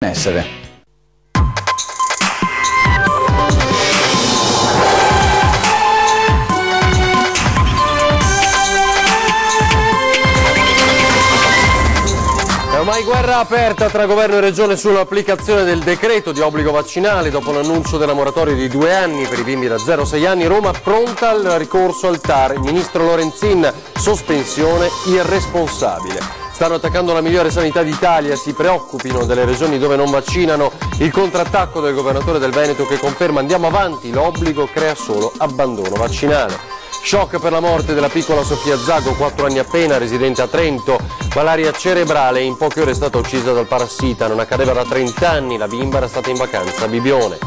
essere. Ormai guerra aperta tra governo e regione sull'applicazione del decreto di obbligo vaccinale. Dopo l'annuncio della moratoria di 2 anni per i bimbi da 0 a 6 anni, Roma pronta al ricorso al TAR. Il ministro Lorenzin, sospensione irresponsabile. Stanno attaccando la migliore sanità d'Italia, si preoccupino delle regioni dove non vaccinano. Il contrattacco del governatore del Veneto che conferma andiamo avanti, l'obbligo crea solo abbandono vaccinale. Shock per la morte della piccola Sofia Zago, 4 anni appena, residente a Trento. Malaria cerebrale, in poche ore è stata uccisa dal parassita, non accadeva da 30 anni, la bimba era stata in vacanza a Bibione.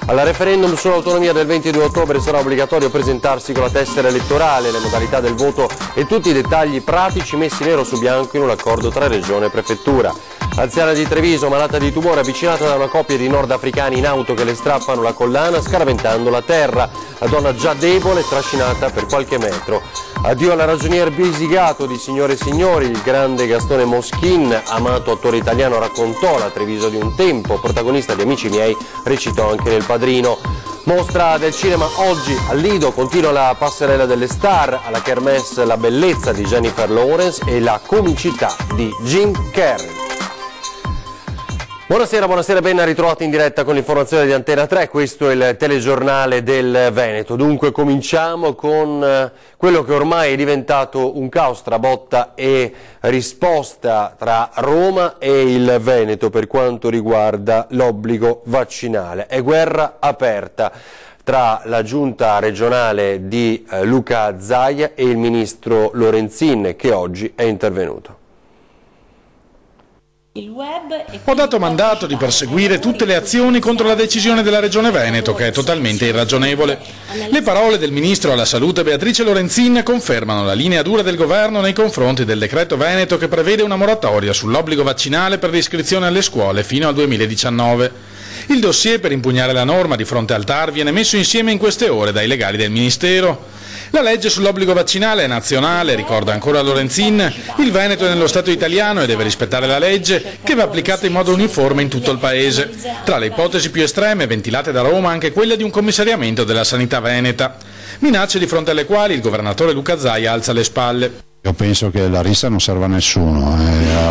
Al referendum sull'autonomia del 22 ottobre sarà obbligatorio presentarsi con la tessera elettorale, le modalità del voto e tutti i dettagli pratici messi nero su bianco in un accordo tra regione e prefettura. Anziana di Treviso, malata di tumore, avvicinata da una coppia di nordafricani in auto che le strappano la collana scaraventando la terra. La donna già debole, trascinata per qualche metro. Addio alla ragionier Bisigato di Signore e Signori, il grande Gastone Moschin, amato attore italiano, raccontò la Treviso di un tempo, protagonista di Amici miei, recitò anche nel Padrino. Mostra del cinema oggi al Lido, continua la passerella delle star, alla Kermesse la bellezza di Jennifer Lawrence e la comicità di Jim Carrey. Buonasera, ben ritrovati in diretta con l'informazione di Antena 3, questo è il telegiornale del Veneto. Dunque cominciamo con quello che ormai è diventato un caos tra botta e risposta tra Roma e il Veneto per quanto riguarda l'obbligo vaccinale. È guerra aperta tra la giunta regionale di Luca Zaia e il ministro Lorenzin che oggi è intervenuto. Ho dato mandato di perseguire tutte le azioni contro la decisione della Regione Veneto, che è totalmente irragionevole. Le parole del Ministro alla Salute Beatrice Lorenzin confermano la linea dura del Governo nei confronti del decreto Veneto che prevede una moratoria sull'obbligo vaccinale per l'iscrizione alle scuole fino al 2019. Il dossier per impugnare la norma di fronte al TAR viene messo insieme in queste ore dai legali del Ministero. La legge sull'obbligo vaccinale è nazionale, ricorda ancora Lorenzin, il Veneto è nello Stato italiano e deve rispettare la legge che va applicata in modo uniforme in tutto il Paese. Tra le ipotesi più estreme ventilate da Roma anche quella di un commissariamento della sanità veneta. Minacce di fronte alle quali il governatore Luca Zaia alza le spalle. Io penso che la rissa non serva a nessuno,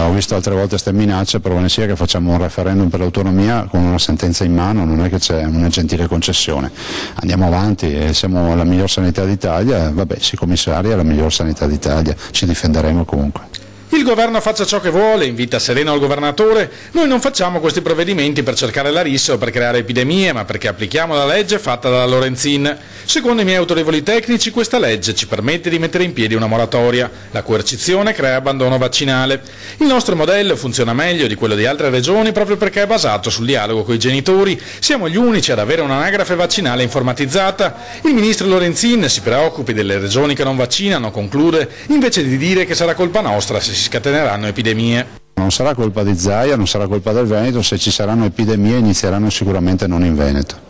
ho visto altre volte queste minacce, prova ne sia che facciamo un referendum per l'autonomia con una sentenza in mano, non è che c'è una gentile concessione. Andiamo avanti, siamo la miglior sanità d'Italia, vabbè, si commissaria la miglior sanità d'Italia, ci difenderemo comunque. Il governo faccia ciò che vuole, invita sereno il governatore. Noi non facciamo questi provvedimenti per cercare la rissa o per creare epidemie, ma perché applichiamo la legge fatta dalla Lorenzin. Secondo i miei autorevoli tecnici, questa legge ci permette di mettere in piedi una moratoria. La coercizione crea abbandono vaccinale. Il nostro modello funziona meglio di quello di altre regioni proprio perché è basato sul dialogo con i genitori. Siamo gli unici ad avere un'anagrafe vaccinale informatizzata. Il ministro Lorenzin si preoccupi delle regioni che non vaccinano, conclude, invece di dire che sarà colpa nostra se si scateneranno epidemie. Non sarà colpa di Zaia, non sarà colpa del Veneto, se ci saranno epidemie inizieranno sicuramente non in Veneto.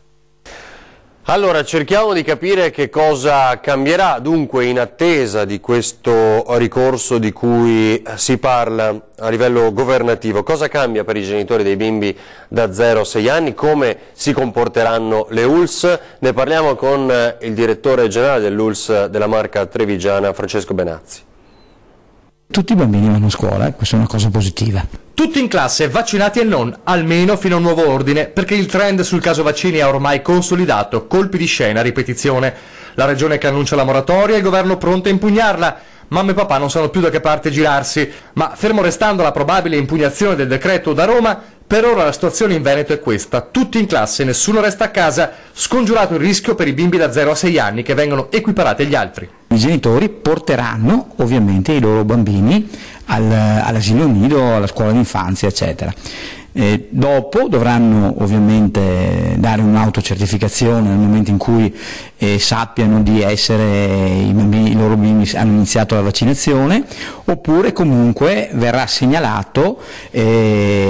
Allora, cerchiamo di capire che cosa cambierà, dunque in attesa di questo ricorso di cui si parla a livello governativo. Cosa cambia per i genitori dei bimbi da 0 a 6 anni? Come si comporteranno le ULSS? Ne parliamo con il direttore generale dell'ULSS della Marca Trevigiana, Francesco Benazzi. Tutti i bambini vanno a scuola, questa è una cosa positiva. Tutti in classe, vaccinati e non, almeno fino a un nuovo ordine, perché il trend sul caso vaccini è ormai consolidato, colpi di scena a ripetizione. La regione che annuncia la moratoria e il governo pronto a impugnarla. Mamma e papà non sanno più da che parte girarsi, ma fermo restando la probabile impugnazione del decreto da Roma, per ora la situazione in Veneto è questa, tutti in classe, nessuno resta a casa, scongiurato il rischio per i bimbi da 0 a 6 anni che vengono equiparati agli altri. I genitori porteranno ovviamente i loro bambini all'asilo nido, alla scuola d'infanzia, eccetera. Dopo dovranno ovviamente dare un'autocertificazione nel momento in cui sappiano di essere i loro bimbi hanno iniziato la vaccinazione, oppure comunque verrà segnalato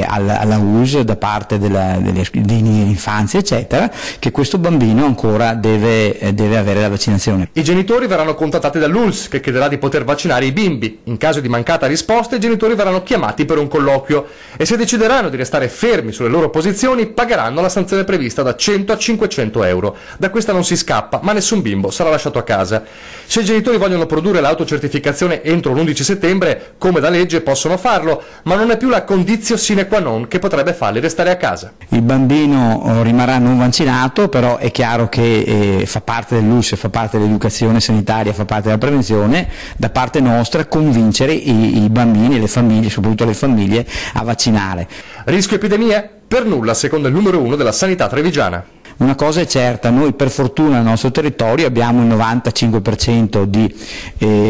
alla ULSS da parte dell'infanzia eccetera che questo bambino ancora deve avere la vaccinazione. I genitori verranno contattati dall'ULSS che chiederà di poter vaccinare i bimbi. In caso di mancata risposta i genitori verranno chiamati per un colloquio e se decideranno di restare restare fermi sulle loro posizioni pagheranno la sanzione prevista da 100 a 500 euro. Da questa non si scappa, ma nessun bimbo sarà lasciato a casa. Se i genitori vogliono produrre l'autocertificazione entro l'11 settembre, come da legge possono farlo, ma non è più la condizio sine qua non che potrebbe farli restare a casa. Il bambino rimarrà non vaccinato, però è chiaro che fa parte dell'USE, fa parte dell'educazione sanitaria, fa parte della prevenzione, da parte nostra convincere i bambini e le famiglie, soprattutto le famiglie, a vaccinare. Rischio epidemie? Per nulla, secondo il numero 1 della sanità trevigiana. Una cosa è certa, noi per fortuna nel nostro territorio abbiamo il 95% di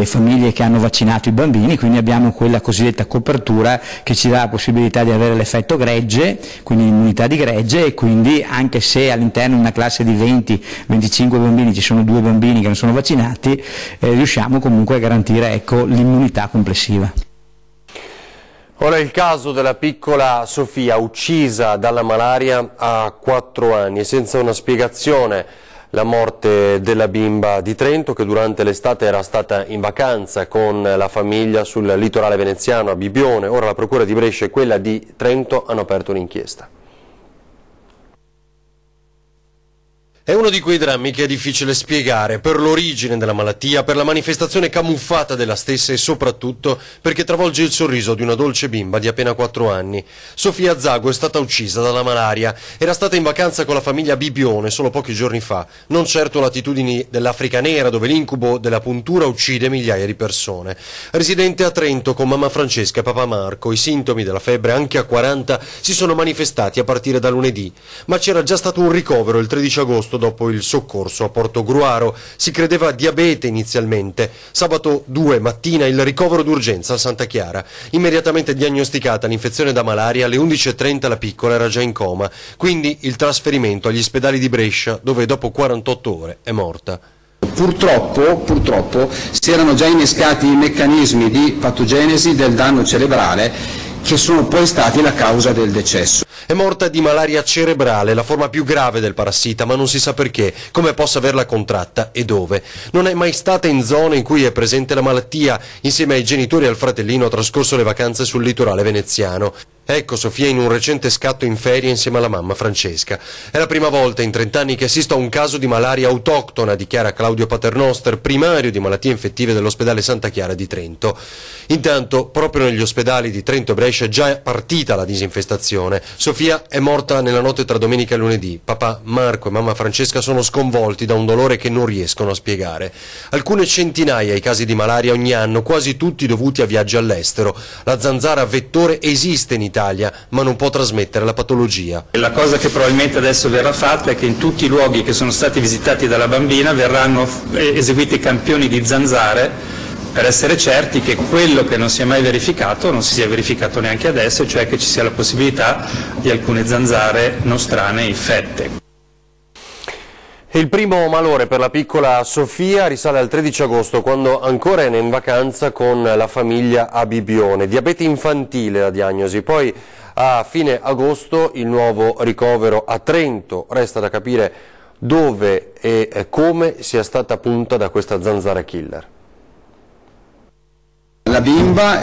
famiglie che hanno vaccinato i bambini, quindi abbiamo quella cosiddetta copertura che ci dà la possibilità di avere l'effetto gregge, quindi l'immunità di gregge, e quindi anche se all'interno di una classe di 20-25 bambini ci sono 2 bambini che non sono vaccinati, riusciamo comunque a garantire, ecco, l'immunità complessiva. Ora il caso della piccola Sofia, uccisa dalla malaria a 4 anni e senza una spiegazione. La morte della bimba di Trento, che durante l'estate era stata in vacanza con la famiglia sul litorale veneziano a Bibbione. Ora la procura di Brescia e quella di Trento hanno aperto un'inchiesta. È uno di quei drammi che è difficile spiegare per l'origine della malattia, per la manifestazione camuffata della stessa e soprattutto perché travolge il sorriso di una dolce bimba di appena 4 anni. Sofia Zago è stata uccisa dalla malaria. Era stata in vacanza con la famiglia a Bibbione solo pochi giorni fa, non certo latitudini dell'Africa nera dove l'incubo della puntura uccide migliaia di persone. Residente a Trento con mamma Francesca e papà Marco, i sintomi della febbre anche a 40 si sono manifestati a partire da lunedì, ma c'era già stato un ricovero il 13 agosto dopo il soccorso a Portogruaro. Si credeva diabete inizialmente. Sabato 2 mattina il ricovero d'urgenza a Santa Chiara. Immediatamente diagnosticata l'infezione da malaria, alle 11:30 la piccola era già in coma, quindi il trasferimento agli ospedali di Brescia, dove dopo 48 ore è morta. Purtroppo si erano già innescati i meccanismi di patogenesi del danno cerebrale che sono poi stati la causa del decesso. È morta di malaria cerebrale, la forma più grave del parassita, ma non si sa perché, come possa averla contratta e dove. Non è mai stata in zone in cui è presente la malattia. Insieme ai genitori e al fratellino ha trascorso le vacanze sul litorale veneziano. Ecco Sofia in un recente scatto in ferie insieme alla mamma Francesca. È la prima volta in 30 anni che assisto a un caso di malaria autoctona, dichiara Claudio Paternoster, primario di malattie infettive dell'ospedale Santa Chiara di Trento. Intanto, proprio negli ospedali di Trento e Brescia è già partita la disinfestazione. Sofia è morta nella notte tra domenica e lunedì. Papà Marco e mamma Francesca sono sconvolti da un dolore che non riescono a spiegare. Alcune centinaia i casi di malaria ogni anno, quasi tutti dovuti a viaggi all'estero. La zanzara vettore esiste in Italia, ma non può trasmettere la patologia. La cosa che probabilmente adesso verrà fatta è che in tutti i luoghi che sono stati visitati dalla bambina verranno eseguiti campioni di zanzare per essere certi che quello che non si è mai verificato non si sia verificato neanche adesso, cioè che ci sia la possibilità di alcune zanzare nostrane infette. Il primo malore per la piccola Sofia risale al 13 agosto, quando ancora era in vacanza con la famiglia a Bibbione. Diabete infantile la diagnosi, poi a fine agosto il nuovo ricovero a Trento. Resta da capire dove e come sia stata punta da questa zanzara killer. La bimba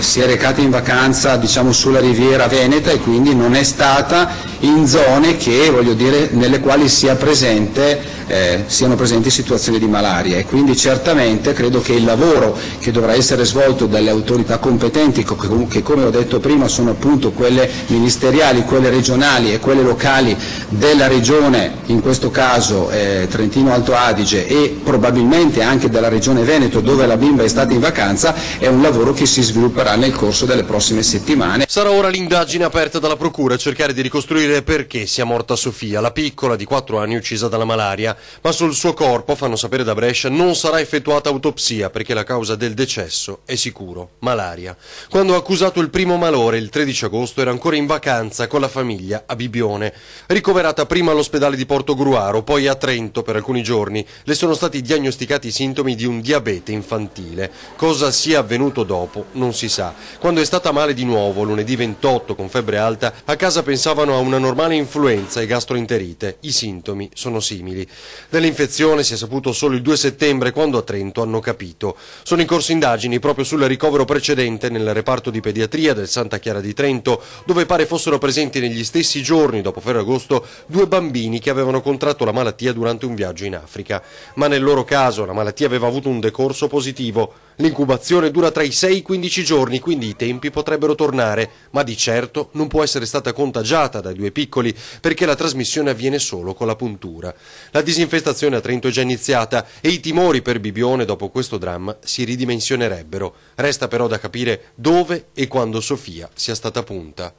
si è recata in vacanza, diciamo, sulla riviera veneta e quindi non è stata in zone che, voglio dire, nelle quali siano presenti situazioni di malaria, e quindi certamente credo che il lavoro che dovrà essere svolto dalle autorità competenti, che come ho detto prima sono appunto quelle ministeriali, quelle regionali e quelle locali della regione, in questo caso Trentino Alto Adige, e probabilmente anche della regione Veneto dove la bimba è stata in vacanza, è un lavoro che si svilupperà nel corso delle prossime settimane. Sarà ora l'indagine aperta dalla procura a cercare di ricostruire perché sia morta Sofia, la piccola di 4 anni uccisa dalla malaria, ma sul suo corpo, fanno sapere da Brescia, non sarà effettuata autopsia perché la causa del decesso è sicuro, malaria. Quando ha accusato il primo malore, il 13 agosto, era ancora in vacanza con la famiglia a Bibbione. Ricoverata prima all'ospedale di Portogruaro, poi a Trento per alcuni giorni, le sono stati diagnosticati i sintomi di un diabete infantile. Cosa sia avvenuto avvenuto dopo non si sa. Quando è stata male di nuovo, lunedì 28 con febbre alta, a casa pensavano a una normale influenza e gastroenterite. I sintomi sono simili. Dell'infezione si è saputo solo il 2 settembre quando a Trento hanno capito. Sono in corso indagini proprio sul ricovero precedente nel reparto di pediatria del Santa Chiara di Trento, dove pare fossero presenti negli stessi giorni, dopo Ferragosto, 2 bambini che avevano contratto la malattia durante un viaggio in Africa. Ma nel loro caso la malattia aveva avuto un decorso positivo. L'incubazione dura tra i 6 e i 15 giorni, quindi i tempi potrebbero tornare, ma di certo non può essere stata contagiata dai 2 piccoli, perché la trasmissione avviene solo con la puntura. La disinfestazione a Trento è già iniziata e i timori per Bibione dopo questo dramma si ridimensionerebbero. Resta però da capire dove e quando Sofia sia stata punta.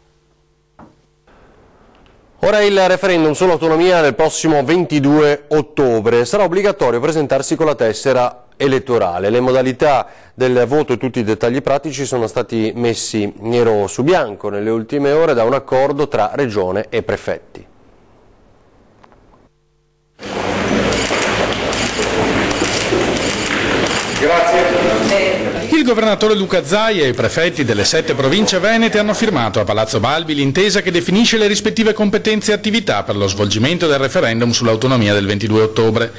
Ora il referendum sull'autonomia del prossimo 22 ottobre. Sarà obbligatorio presentarsi con la tessera elettorale. Le modalità del voto e tutti i dettagli pratici sono stati messi nero su bianco nelle ultime ore da un accordo tra Regione e prefetti. Il governatore Luca Zaia e i prefetti delle 7 province venete hanno firmato a Palazzo Balbi l'intesa che definisce le rispettive competenze e attività per lo svolgimento del referendum sull'autonomia del 22 ottobre.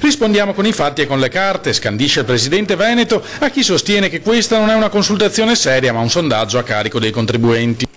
Rispondiamo con i fatti e con le carte, scandisce il presidente veneto a chi sostiene che questa non è una consultazione seria ma un sondaggio a carico dei contribuenti.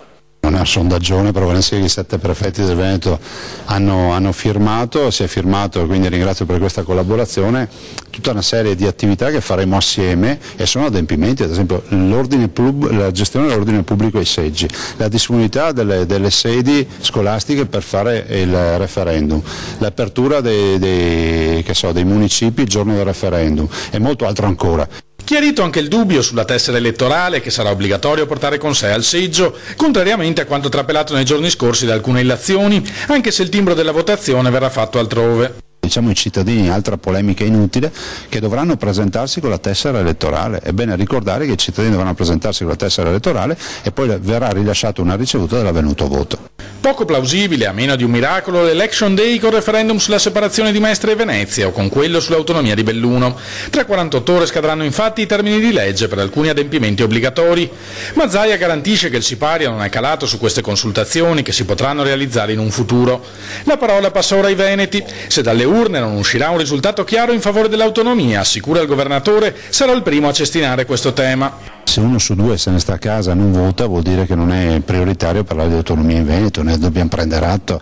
Non è un sondaggione, però vuol dire che i 7 prefetti del Veneto hanno firmato, si è firmato, quindi ringrazio per questa collaborazione, tutta una serie di attività che faremo assieme e sono adempimenti, ad esempio la gestione dell'ordine pubblico ai seggi, la disponibilità delle sedi scolastiche per fare il referendum, l'apertura dei municipi il giorno del referendum e molto altro ancora. Chiarito anche il dubbio sulla tessera elettorale che sarà obbligatorio portare con sé al seggio, contrariamente a quanto trapelato nei giorni scorsi da alcune illazioni, anche se il timbro della votazione verrà fatto altrove. Diciamo ai cittadini, altra polemica inutile, che dovranno presentarsi con la tessera elettorale. È bene ricordare che i cittadini dovranno presentarsi con la tessera elettorale e poi verrà rilasciata una ricevuta dell'avvenuto voto. Poco plausibile, a meno di un miracolo, l'Election Day col referendum sulla separazione di Mestre e Venezia o con quello sull'autonomia di Belluno. Tra 48 ore scadranno infatti i termini di legge per alcuni adempimenti obbligatori. Ma Zaia garantisce che il sipario non è calato su queste consultazioni che si potranno realizzare in un futuro. La parola passa ora ai veneti. Se dalle urne non uscirà un risultato chiaro in favore dell'autonomia, assicura il governatore, sarà il primo a cestinare questo tema. Se 1 su 2 se ne sta a casa e non vota, vuol dire che non è prioritario parlare di autonomia in Veneto, ne dobbiamo prendere atto,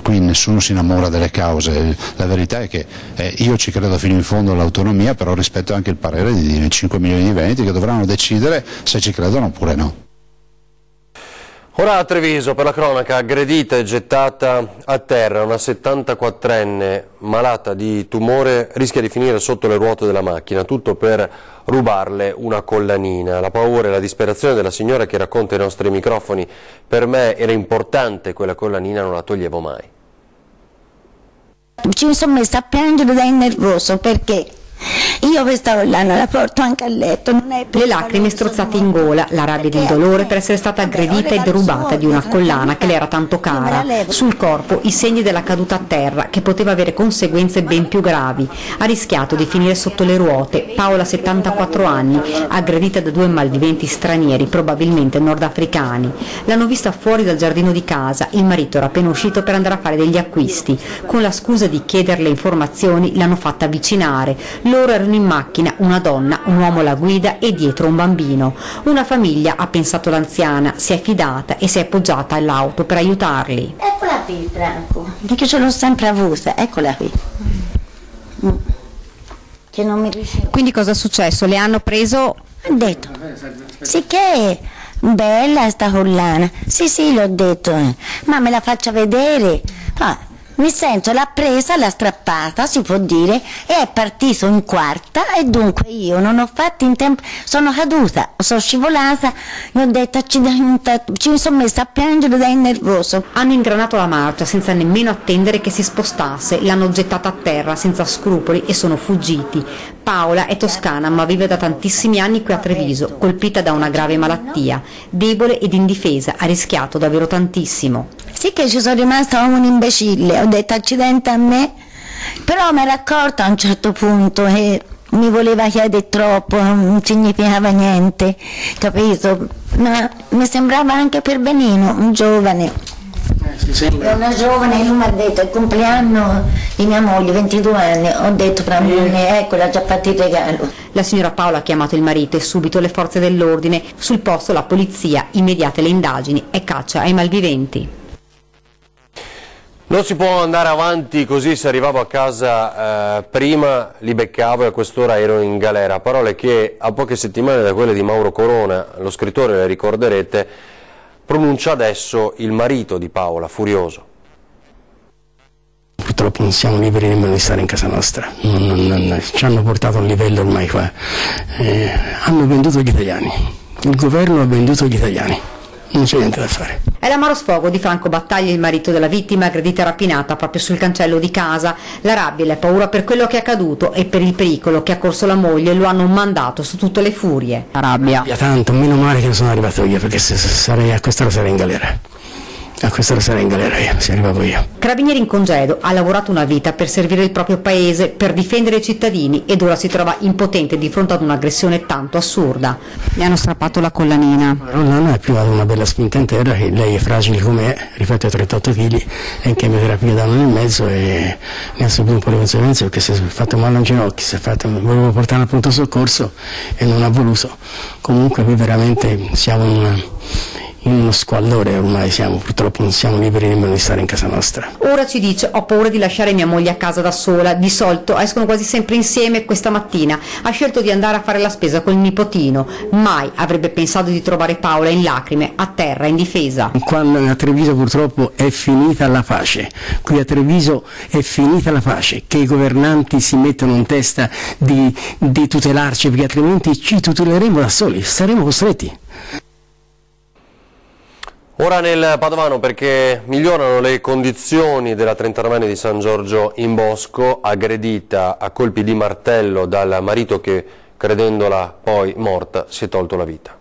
qui nessuno si innamora delle cause, la verità è che io ci credo fino in fondo all'autonomia, però rispetto anche il parere di 5 milioni di veneti che dovranno decidere se ci credono oppure no. Ora a Treviso, per la cronaca, aggredita e gettata a terra una 74enne malata di tumore, rischia di finire sotto le ruote della macchina, tutto per rubarle una collanina. La paura e la disperazione della signora che racconta ai nostri microfoni: per me era importante quella collanina, non la toglievo mai. Ci sono messa a piangere dai nervoso perché io questa collana la porto anche a letto. Non è le lacrime strozzate in gola, la rabbia ed il dolore per essere stata aggredita e derubata di una collana che le era tanto cara. Sul corpo i segni della caduta a terra che poteva avere conseguenze ben più gravi. Ha rischiato di finire sotto le ruote. Paola, 74 anni, aggredita da 2 malviventi stranieri, probabilmente nordafricani. L'hanno vista fuori dal giardino di casa, il marito era appena uscito per andare a fare degli acquisti. Con la scusa di chiederle informazioni l'hanno fatta avvicinare. Loro erano in macchina, una donna, un uomo alla guida e dietro un bambino. Una famiglia, ha pensato l'anziana, si è fidata e si è appoggiata all'auto per aiutarli. Eccola qui, Franco, perché ce l'ho sempre avuta, eccola qui. Che non mi riuscivo. Quindi cosa è successo? Le hanno preso? Ho detto, sì che è bella sta collana, sì l'ho detto, ma me la faccia vedere. Mi sento, l'ha presa, l'ha strappata, si può dire, e è partito in quarta e dunque io non ho fatto in tempo, sono caduta, sono scivolata e ho detto accidente, ci sono messa a piangere dai nervoso. Hanno ingranato la marcia senza nemmeno attendere che si spostasse, l'hanno gettata a terra senza scrupoli e sono fuggiti. Paola è toscana ma vive da tantissimi anni qui a Treviso, colpita da una grave malattia, debole ed indifesa, ha rischiato davvero tantissimo. Sì che ci sono rimasta come un imbecille, ho detto accidente a me, però mi ero accorta a un certo punto e mi voleva chiedere troppo, non significava niente, capito? Ma mi sembrava anche per benino, un giovane. Una giovane, lui mi ha detto il compleanno di mia moglie, 22 anni, ho detto fra me, ecco, l'ha già fatto il regalo. La signora Paola ha chiamato il marito e subito le forze dell'ordine, sul posto la polizia, immediate le indagini e caccia ai malviventi. Non si può andare avanti così, se arrivavo a casa prima li beccavo e a quest'ora ero in galera, parole che a poche settimane da quelle di Mauro Corona, lo scrittore, le ricorderete, pronuncia adesso il marito di Paola, furioso. Purtroppo non siamo liberi nemmeno di stare in casa nostra, ci hanno portato a un livello ormai qua, hanno venduto gli italiani, il governo ha venduto gli italiani, non c'è niente da fare. È l'amaro sfogo di Franco Battaglia, il marito della vittima, aggredita e rapinata proprio sul cancello di casa. La rabbia e la paura per quello che è accaduto e per il pericolo che ha corso la moglie lo hanno mandato su tutte le furie. La rabbia. Tanto, meno male che non sono arrivato io, perché a quest'ora sarei in galera. A quest'ora sarei in galera io, se arrivavo io. Carabinieri in congedo, ha lavorato una vita per servire il proprio paese, per difendere i cittadini ed ora si trova impotente di fronte ad un'aggressione tanto assurda. Mi hanno strappato la collanina. La collana è più una bella spinta in terra, che lei è fragile come è, ripeto, 38 kg, è in chemioterapia da 1 anno e mezzo e ne ha subito un po' le conseguenze perché si è fatto male a un ginocchio, volevo portare al pronto soccorso e non ha voluto. Comunque qui veramente siamo in uno squallore, ormai purtroppo non siamo liberi nemmeno di stare in casa nostra. Ora ci dice: ho paura di lasciare mia moglie a casa da sola, di solito escono quasi sempre insieme, questa mattina ha scelto di andare a fare la spesa col nipotino, mai avrebbe pensato di trovare Paola in lacrime, a terra, indifesa. Quando a Treviso purtroppo è finita la pace, qui a Treviso è finita la pace, che i governanti si mettono in testa di tutelarci, perché altrimenti ci tuteleremo da soli, saremo costretti. Ora nel Padovano, perché migliorano le condizioni della 39enne di San Giorgio in Bosco, aggredita a colpi di martello dal marito che, credendola poi morta, si è tolto la vita.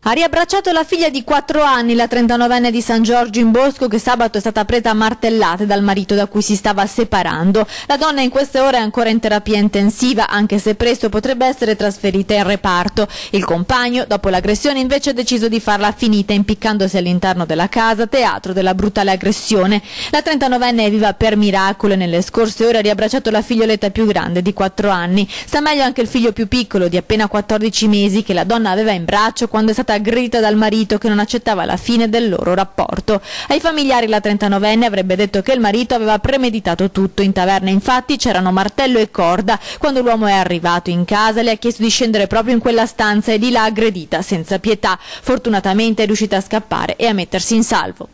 Ha riabbracciato la figlia di 4 anni, la 39enne di San Giorgio in Bosco, che sabato è stata presa a martellate dal marito da cui si stava separando. La donna in queste ore è ancora in terapia intensiva, anche se presto potrebbe essere trasferita in reparto. Il compagno, dopo l'aggressione, invece ha deciso di farla finita impiccandosi all'interno della casa, teatro della brutale aggressione. La 39enne è viva per miracolo e nelle scorse ore ha riabbracciato la figlioletta più grande di 4 anni. Sta meglio anche il figlio più piccolo, di appena 14 mesi, che la donna aveva in braccio quando è stata aggredita dal marito che non accettava la fine del loro rapporto. Ai familiari la 39enne avrebbe detto che il marito aveva premeditato tutto. In taverna infatti c'erano martello e corda. Quando l'uomo è arrivato in casa le ha chiesto di scendere proprio in quella stanza e di là aggredita senza pietà. Fortunatamente è riuscita a scappare e a mettersi in salvo.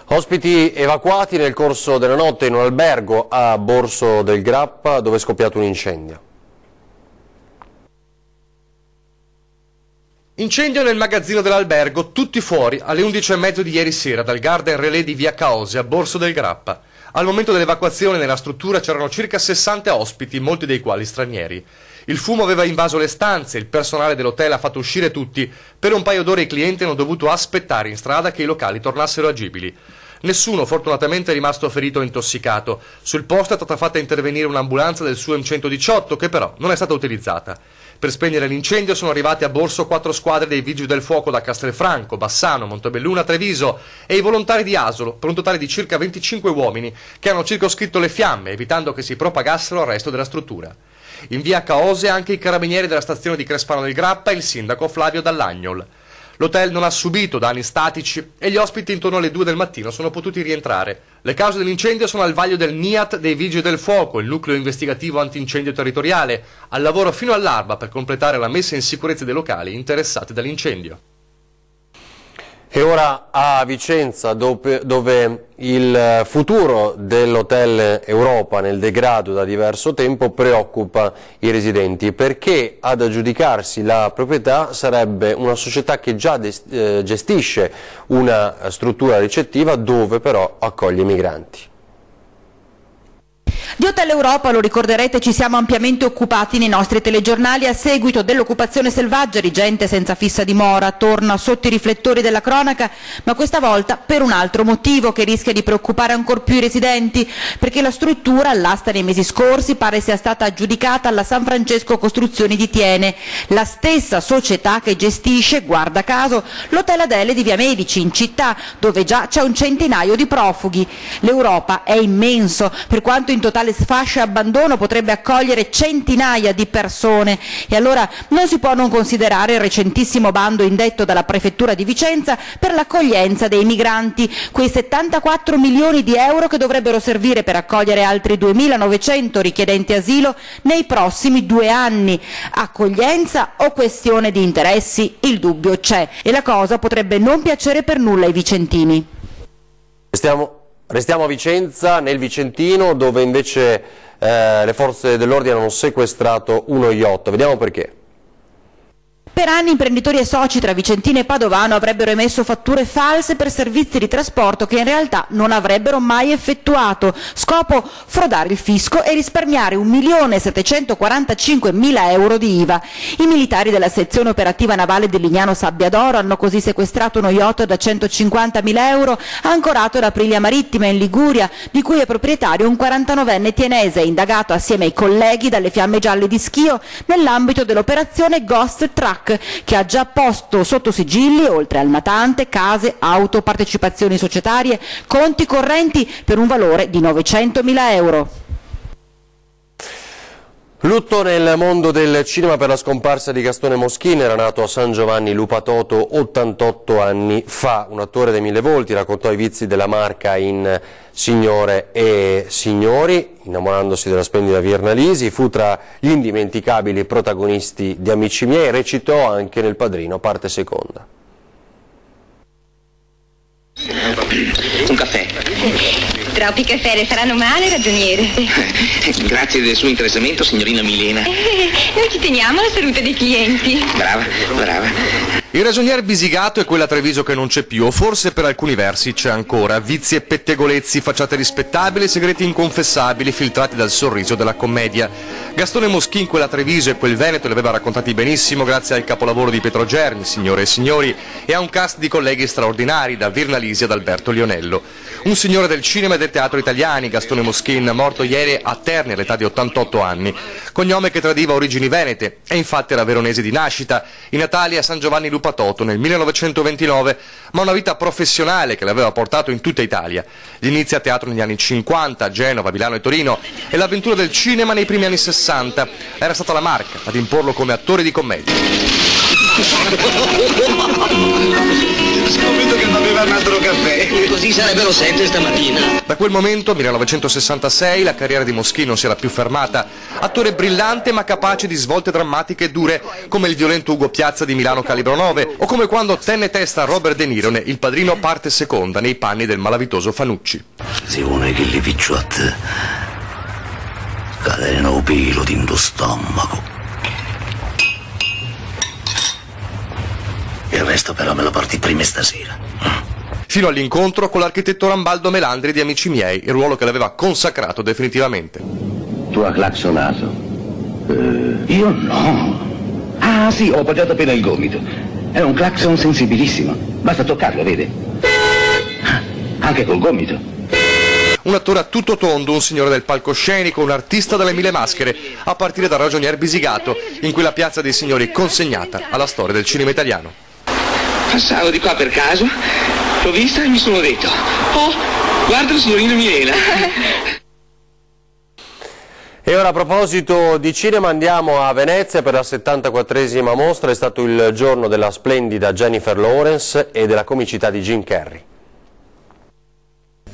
Ospiti evacuati nel corso della notte in un albergo a Borso del Grappa, dove è scoppiato un incendio. Incendio nel magazzino dell'albergo, tutti fuori, alle 11:30 di ieri sera dal Garden Relais di via Caose a Borso del Grappa. Al momento dell'evacuazione nella struttura c'erano circa 60 ospiti, molti dei quali stranieri. Il fumo aveva invaso le stanze, il personale dell'hotel ha fatto uscire tutti. Per un paio d'ore i clienti hanno dovuto aspettare in strada che i locali tornassero agibili. Nessuno fortunatamente è rimasto ferito o intossicato. Sul posto è stata fatta intervenire un'ambulanza del SUEM 118 che però non è stata utilizzata. Per spegnere l'incendio sono arrivati a Borso 4 squadre dei Vigili del Fuoco da Castelfranco, Bassano, Montebelluna, Treviso e i volontari di Asolo, per un totale di circa 25 uomini, che hanno circoscritto le fiamme, evitando che si propagassero al resto della struttura. In via Caose anche i carabinieri della stazione di Crespano del Grappa e il sindaco Flavio Dall'Agnol. L'hotel non ha subito danni statici e gli ospiti intorno alle 2 del mattino sono potuti rientrare. Le cause dell'incendio sono al vaglio del NIAT dei Vigili del Fuoco, il nucleo investigativo antincendio territoriale, al lavoro fino all'alba per completare la messa in sicurezza dei locali interessati dall'incendio. E ora a Vicenza, dove il futuro dell'Hotel Europa nel degrado da diverso tempo preoccupa i residenti, perché ad aggiudicarsi la proprietà sarebbe una società che già gestisce una struttura ricettiva dove però accoglie migranti. Di Hotel Europa, lo ricorderete, ci siamo ampiamente occupati nei nostri telegiornali a seguito dell'occupazione selvaggia di gente senza fissa dimora. Torna sotto i riflettori della cronaca, ma questa volta per un altro motivo che rischia di preoccupare ancor più i residenti, perché la struttura, all'asta nei mesi scorsi, pare sia stata aggiudicata alla San Francesco Costruzioni di Thiene, la stessa società che gestisce, guarda caso, l'Hotel Adele di Via Medici, in città, dove già c'è un centinaio di profughi. L'Europa è immenso, per quanto in totale sfascio e abbandono potrebbe accogliere centinaia di persone, e allora non si può non considerare il recentissimo bando indetto dalla Prefettura di Vicenza per l'accoglienza dei migranti, quei 74 milioni di euro che dovrebbero servire per accogliere altri 2.900 richiedenti asilo nei prossimi 2 anni. Accoglienza o questione di interessi? Il dubbio c'è, e la cosa potrebbe non piacere per nulla ai vicentini. Restiamo a Vicenza, nel Vicentino, dove invece le forze dell'ordine hanno sequestrato uno yacht. Vediamo perché. Per anni imprenditori e soci tra Vicentino e Padovano avrebbero emesso fatture false per servizi di trasporto che in realtà non avrebbero mai effettuato. Scopo: frodare il fisco e risparmiare 1.745.000 euro di IVA. I militari della sezione operativa navale di Lignano Sabbiadoro hanno così sequestrato uno yacht da 150.000 euro ancorato ad Aprilia Marittima in Liguria, di cui è proprietario un 49enne tienese, indagato assieme ai colleghi dalle Fiamme Gialle di Schio nell'ambito dell'operazione Ghost Track, che ha già posto sotto sigilli, oltre al natante, case, auto, partecipazioni societarie, conti correnti per un valore di 900.000 euro. Lutto nel mondo del cinema per la scomparsa di Gastone Moschin. Era nato a San Giovanni Lupatoto 88 anni fa. Un attore dai mille volti, raccontò i vizi della Marca in Signore e Signori, innamorandosi della splendida Virnalisi. Fu tra gli indimenticabili protagonisti di Amici miei, recitò anche nel Padrino, parte seconda. Un caffè. Troppi caffè le faranno male, ragioniere. Grazie del suo interessamento, signorina Milena. Noi ci teniamo alla salute dei clienti. Brava, brava. Il ragionier Bisigato è quella Treviso che non c'è più, o forse per alcuni versi c'è ancora. Vizi e pettegolezzi, facciate rispettabili, segreti inconfessabili filtrati dal sorriso della commedia. Gastone Moschin quella Treviso e quel Veneto li aveva raccontati benissimo grazie al capolavoro di Pietro Germi, Signore e Signori, e a un cast di colleghi straordinari, da Virnalisi ad Alberto Lionello. Un signore del cinema e del teatro italiani, Gastone Moschin, morto ieri a Terni all'età di 88 anni. Cognome che tradiva origini venete, e infatti era veronese di nascita, i natali a San Giovanni Lupatoto nel 1929, ma una vita professionale che l'aveva portato in tutta Italia. Gli inizi a teatro negli anni 50, a Genova, Milano e Torino, e l'avventura del cinema nei primi anni 60. Era stata la Marca ad imporlo come attore di commedia. Scommetto che non beva un altro caffè. Così sarebbero 7 stamattina. Da quel momento, 1966, la carriera di Moschin non si era più fermata. Attore brillante ma capace di svolte drammatiche e dure, come il violento Ugo Piazza di Milano Calibro 9, o come quando tenne testa a Robert De Niro Il Padrino parte seconda nei panni del malavitoso Fanucci. Se uno è che li picciotte cadeno un pelo dinto stomaco. Il resto però me lo porti prima stasera. Fino all'incontro con l'architetto Rambaldo Melandri di Amici miei, il ruolo che l'aveva consacrato definitivamente. Tu hai clacsonato? Io no. Ah sì, ho appoggiato appena il gomito. È un clacson sensibilissimo. Basta toccarlo, vede? Anche col gomito. Un attore a tutto tondo, un signore del palcoscenico, un artista dalle mille maschere, a partire dal ragionier Bisigato, in quella piazza dei signori consegnata alla storia del cinema italiano. Passavo di qua per caso, l'ho vista e mi sono detto: oh, guarda la signorina Milena. E ora, a proposito di cinema, andiamo a Venezia per la 74esima mostra. È stato il giorno della splendida Jennifer Lawrence e della comicità di Jim Carrey.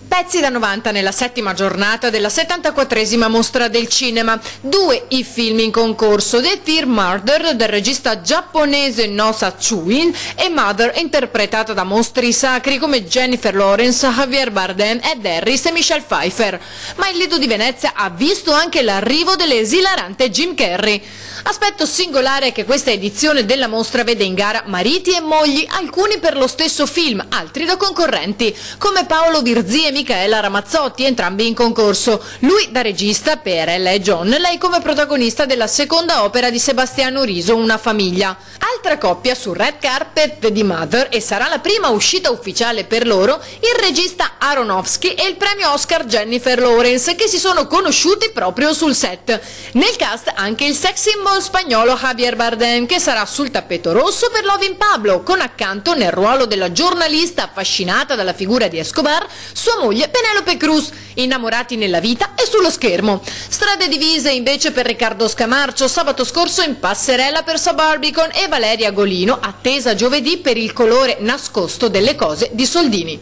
Pezzi da 90 nella 7ª giornata della 74esima mostra del cinema. 2 i film in concorso: The Fear Murder del regista giapponese Nosa Chuin e Mother, interpretata da mostri sacri come Jennifer Lawrence, Javier Bardem, Ed Harris e Michelle Pfeiffer. Ma il Lido di Venezia ha visto anche l'arrivo dell'esilarante Jim Carrey. Aspetto singolare è che questa edizione della mostra vede in gara mariti e mogli, alcuni per lo stesso film, altri da concorrenti, come Paolo Virzì e Michele Micaela Ramazzotti, entrambi in concorso. Lui da regista per Ella e John, lei come protagonista della seconda opera di Sebastiano Riso, Una famiglia. Altra coppia sul red carpet di Mother, e sarà la prima uscita ufficiale per loro, il regista Aronofsky e il premio Oscar Jennifer Lawrence, che si sono conosciuti proprio sul set. Nel cast anche il sex symbol spagnolo Javier Bardem, che sarà sul tappeto rosso per Love in Pablo, con accanto nel ruolo della giornalista affascinata dalla figura di Escobar sua moglie Penélope Cruz, innamorati nella vita e sullo schermo. Strade divise invece per Riccardo Scamarcio, sabato scorso in passerella per Suburbicon, e Valeria Golino, attesa giovedì per Il colore nascosto delle cose di Soldini.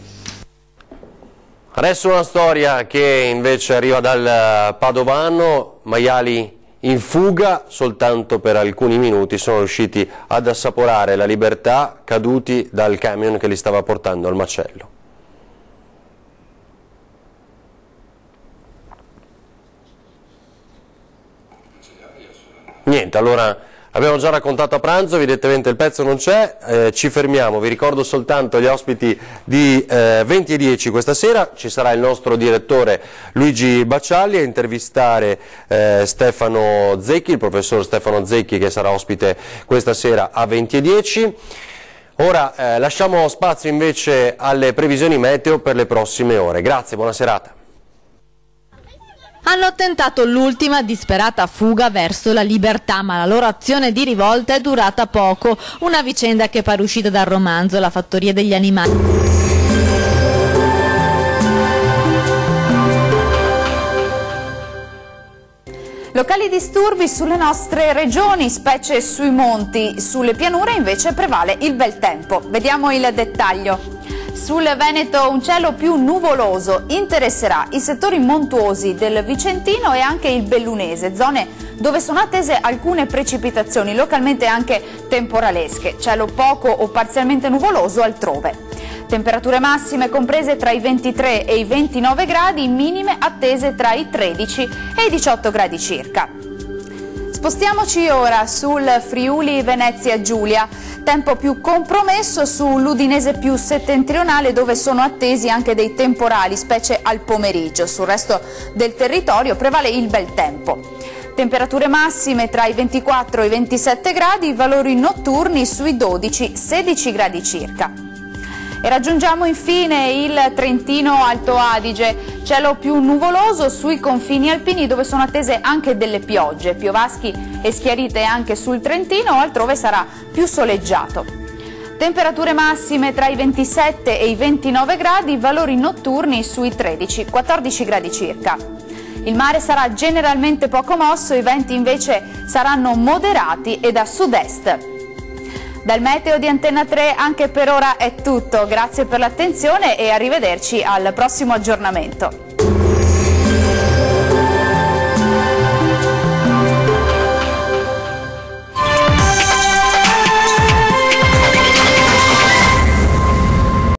Adesso una storia che invece arriva dal Padovano. Maiali in fuga, soltanto per alcuni minuti sono riusciti ad assaporare la libertà, caduti dal camion che li stava portando al macello. Niente, allora abbiamo già raccontato a pranzo, evidentemente il pezzo non c'è, ci fermiamo. Vi ricordo soltanto gli ospiti di 20:10 questa sera. Ci sarà il nostro direttore Luigi Baccialli a intervistare Stefano Zecchi, il professor Stefano Zecchi, che sarà ospite questa sera a 20:10. Ora lasciamo spazio invece alle previsioni meteo per le prossime ore. Grazie, buona serata. Hanno tentato l'ultima disperata fuga verso la libertà, ma la loro azione di rivolta è durata poco. Una vicenda che pare uscita dal romanzo La fattoria degli animali. Locali disturbi sulle nostre regioni, specie sui monti. Sulle pianure invece prevale il bel tempo. Vediamo il dettaglio. Sul Veneto un cielo più nuvoloso interesserà i settori montuosi del Vicentino e anche il Bellunese, zone dove sono attese alcune precipitazioni, localmente anche temporalesche. Cielo poco o parzialmente nuvoloso altrove. Temperature massime comprese tra i 23 e i 29 gradi, minime attese tra i 13 e i 18 gradi circa. Spostiamoci ora sul Friuli Venezia Giulia, tempo più compromesso sull'Udinese più settentrionale, dove sono attesi anche dei temporali, specie al pomeriggio. Sul resto del territorio prevale il bel tempo. Temperature massime tra i 24 e i 27 gradi, valori notturni sui 12-16 gradi circa. E raggiungiamo infine il Trentino Alto Adige, cielo più nuvoloso sui confini alpini, dove sono attese anche delle piogge, piovaschi e schiarite anche sul Trentino, altrove sarà più soleggiato. Temperature massime tra i 27 e i 29 gradi, valori notturni sui 13-14 gradi circa. Il mare sarà generalmente poco mosso, i venti invece saranno moderati e da sud-est. Dal meteo di Antenna 3 anche per ora è tutto, grazie per l'attenzione e arrivederci al prossimo aggiornamento.